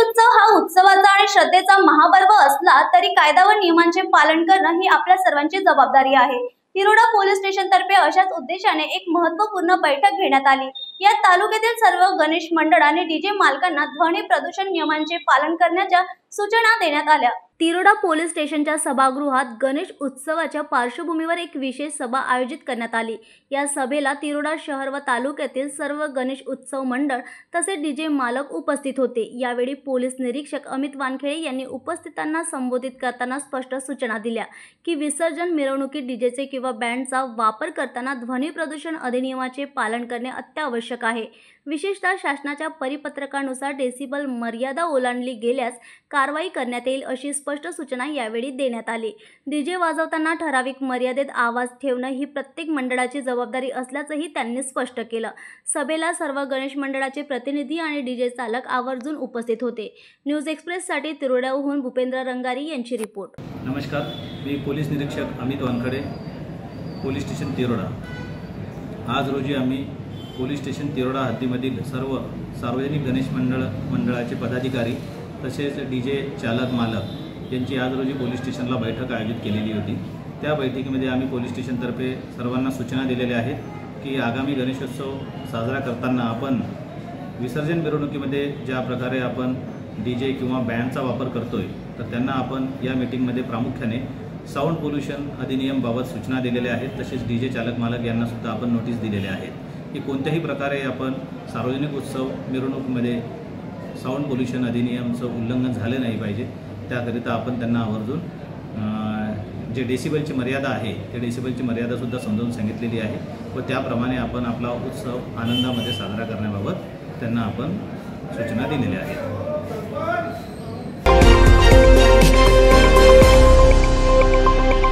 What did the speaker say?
गणेशोत्सव हा उत्सवाचा आणि श्रद्धेचा महापर्व असला तरी कायदा व नियमांचे पालन करणं ही आपल्या सर्वांची जबाबदारी आहे। तिरोडा पोलीस स्टेशन तर्फे अशाच उद्देशाने एक महत्त्वपूर्ण बैठक घेण्यात आली। या तालुक्यातील सर्व गणेश मंडळ आणि डीजे मालकांना ध्वनी प्रदूषण नियमांचे पालन करण्याच्या सूचना देण्यात आल्या। तिरोडा पोलीस स्टेशनच्या सभागृहात गणेश उत्सवाच्या पार्श्वभूमीवर एक विशेष सभा आयोजित करण्यात आली। या सभेला तिरोडा शहर व तालुक्यातील सर्व गणेश उत्सव मंडळ तसेच डीजे मालक उपस्थित होते। यावेळी पोलीस निरीक्षक अमित वानखेडे यांनी उपस्थितांना संबोधित करताना स्पष्ट सूचना दिल्या की विसर्जन मिरवणुकीत डीजेचे किंवा बँडचा वापर करताना ध्वनी प्रदूषण अधिनियमाचे पालन करणे अत्यावश्यक आहे। विशेषतः शासनाच्या परिपत्रकानुसार डेसिबल मर्यादा ओलांडली गेल्यास कारवाई करण्यात येईल अशी स्पष्ट सूचना यावेळी देण्यात आली। डीजे वाजवताना ठराविक मर्यादेत आवाज ठेवणं ही प्रत्येक मंडळाची जबाबदारी असल्याचंही त्यांनी स्पष्ट केलं। सभेला सर्व गणेश मंडळाचे प्रतिनिधी आणि डीजे चालक आवर्जून उपस्थित होते। न्यूज एक्सप्रेससाठी तिरोड्याहून भूपेंद्र रंगारी यांची रिपोर्ट। नमस्कार, मी पोलीस निरीक्षक अमित वानखेडे, पोलीस स्टेशन तिरोडा। आज रोजी आम्ही पोलीस स्टेशन तिरोडा हद्दीमधील सर्व सार्वजनिक गणेश मंडळाचे पदाधिकारी तसेच डीजे चालक मालक यांची आज रोजी पोलीस स्टेशनला बैठक आयोजित केलेली होती। त्या बैठकीमध्ये आम्ही पोलीस स्टेशनतर्फे सर्वांना सूचना दिलेल्या आहेत की आगामी गणेशोत्सव साजरा करताना आपण विसर्जन मिरवणुकीमध्ये ज्या प्रकारे आपण डीजे किंवा बँडचा वापर करतोय तर त्यांना आपण या मीटिंगमध्ये प्रामुख्याने साऊंड पोल्युशन अधिनियमबाबत सूचना दिलेल्या आहेत। तसेच डीजे चालक मालक यांना सुद्धा आपण नोटीस दिलेल्या आहेत की कोणत्याही प्रकारे आपण सार्वजनिक उत्सव मिरवणुकीमध्ये साऊंड पोल्युशन अधिनियमचं उल्लंघन झालं नाही पाहिजे। त्याकरिता आपण त्यांना आवर्जून जे डेसिबलची मर्यादा आहे त्या डेसिबलची मर्यादासुद्धा समजावून सांगितलेली आहे व त्याप्रमाणे आपण आपला उत्सव आनंदामध्ये साजरा करण्याबाबत त्यांना आपण सूचना दिलेल्या आहेत।